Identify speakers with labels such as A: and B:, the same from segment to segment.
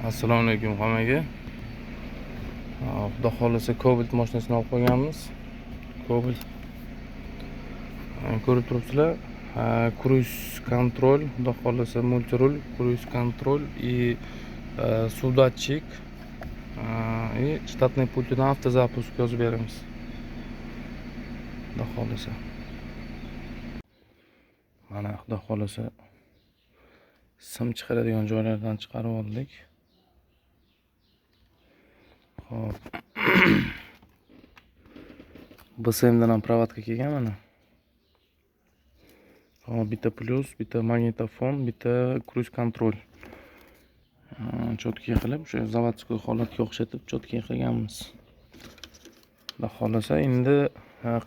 A: Assalomu alaykum hammaga. Xudo xolasa Cobalt mashinasini olib qo'yganmiz. Cobalt. Ko'rib turibsizlar. Cruise control, xudo xolasa multirul, cruise control и suvdатчик. И штатный пультdan автозапуск yozib beramiz. Xudo xolasa. Mana xudo xolasa sim chiqaradigan joylardan chiqarib oldik. Hop. BSMdan ham provodka kelgan mana. Hop, bitta plus, bitta magnitofon, bitta cruise control. Cho'tki qilib, o'sha zavodskiy holatga o'xshatib cho'tki qilganmiz. Xudo xolasa endi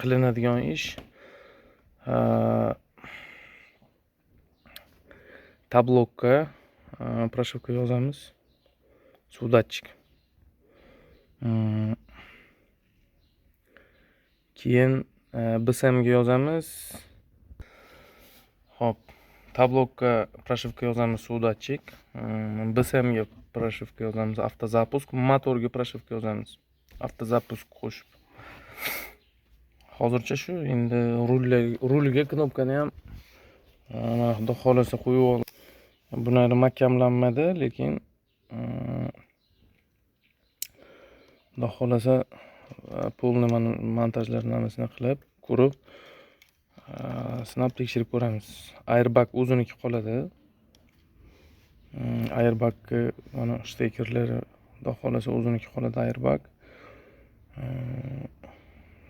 A: qilinadigan ish tablokka pрошивка yozamiz. Suvdатчик. Keyin BSMga yozamiz. Hop, tablokka pрошивка yozamiz suvdатчик. BSMga pрошивка yozamiz автозапуск, motorga pрошивка yozamiz автозапуск qo'shib. Hozircha shu, endi rulga knopkani ham mana xudo xolasa qo'yib oldim. Bular mahkamlanmadi, lekin xudo xolasa polni montajlarini hammasini qilib, ko'rib, sinab tekshirib ko'ramiz. Airbag o'ziniki qoladi. Airbag mana stekerlari xudo xolasa o'ziniki qoladi airbag.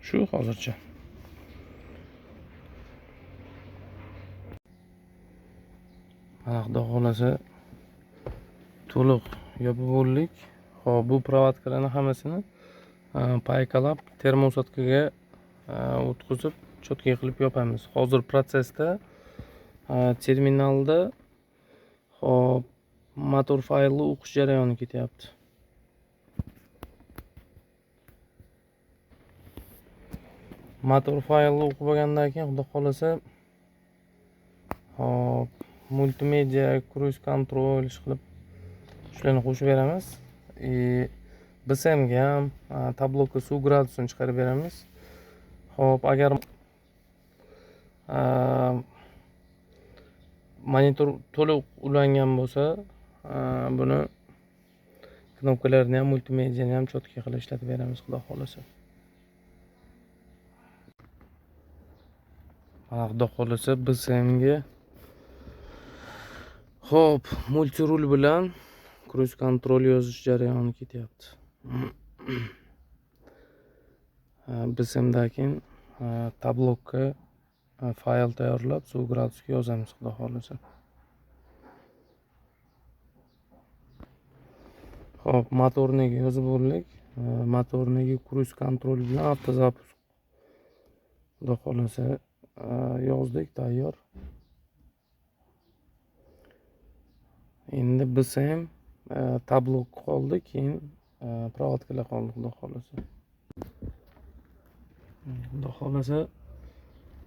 A: Shu hozircha. Mana xudo xolasa to'liq yopib bo'ldik. Hop, bu provodkalarning hammasini paykalab termousatkaga o'tkazib cho'tki qilib yopamiz. Hozir protsessda terminalda hop motor faylni o'qish jarayoni ketyapti. Motor faylni o'qib bo'lgandan keyin xudo xolasa hop multimedia, cruise control qilib shularni qo'shib beramiz. BSMga ham tablokka suv gradusini chiqarib beramiz. Hop, agar monitor to'liq ulangan bo'lsa, buni knopkalarni ham, multimediani ham cho'tki qilib ishlatib beramiz, xudo xolasa. Mana xudo xolasa BSMga hop, multirul bilan cruise control yozish jarayoni ketyapti. BSMdan keyin tablokka fayl tayyorlab, suv gradusga yozamiz, xudo xolasa. Hop, motorniga yozib bo'ldik. Motorniga cruise control bilan avtozapusk xudo xolasa yozdik, tayyor. Endi BSM tablok qoldi, keyin provodkalar qoldi, xudo xolasa. Xudo xolasa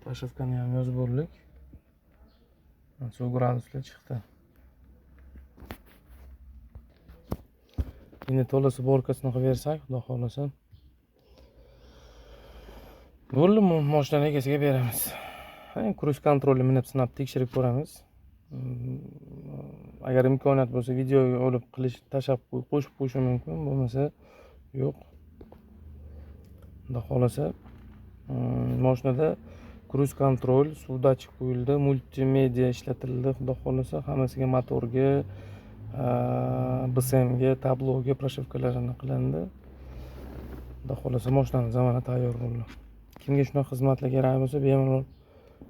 A: pрошивкani ham yozib bo'ldik. Suv graduslar chiqdi. Endi to'liq sborkasini qilib bersak, xudo xolasa bo'ldi, mashina egasiga beramiz. Cruise controlni minib sinab tekshirib ko'ramiz. Agar imkoniyat bo'lsa videoga olib tashab qo'shib qo'yish mumkin, bo'lmasa yo'q. Xudo xolasa mashinada cruise control, suvdатчик qo'yildi, multimedia ishlatildi, xudo xolasa hammasiga motorga, BSMga, tabloga pрошивкаларni qilindi. Xudo xolasa mashinamiz mana tayyor bo'ldi. Kimga shunaqa xizmatlar kerak bo'lsa, bemalol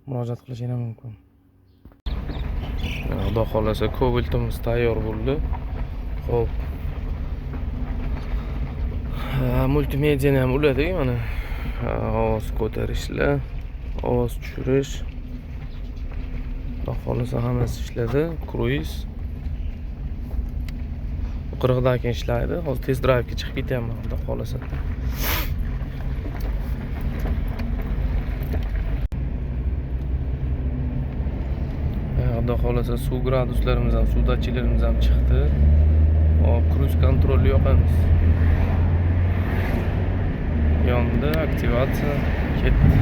A: murojaat qilishingiz mumkin. Xudo xolasa Cobaltimiz tayyor bo'ldi. Xo'p. Multimediani ham uladik mana. Ovoz ko'tarishlar, ovoz tushirish. Xudo xolasa hammasi ishladi. Cruise 40 dan keyin ishlaydi. Hozir test drivga chiqib ketaman, xudo xolasa. Xudo xolasa suv graduslarimiz ham, suvdатчикlarimiz ham chiqdi. Hop, kruz kontrolni yoqamiz. Yondi, aktivatsiya ketdi.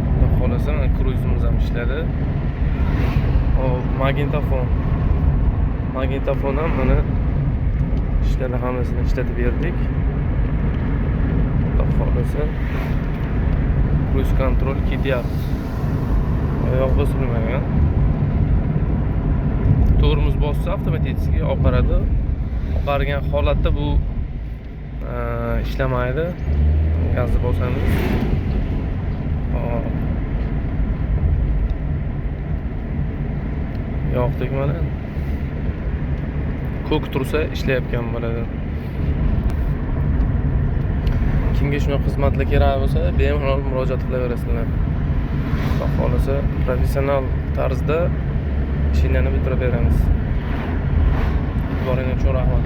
A: Xudo xolasa mana kruzimiz ham ishladi. Hop, magnitofon ham mana ishladi, hammasini ishlatib berdik. Xudo xolasa kruz kontrol ketyapti. Oyoq bosilmagan. Tormoz bossa avtomatik oqaradi. Oqargan holatda bu ishlamaydi. Gazni bosamiz. Yoqdik mana. Ko'k tursa ishlayotgan bo'ladi. Kimga shunday xizmatlar kerak bo'lsa, bemalol murojaat qilaverasizlar. Xudo xolasa professional tarzda ishingizni bitirib beramiz. E'tiboringiz uchun rahmat.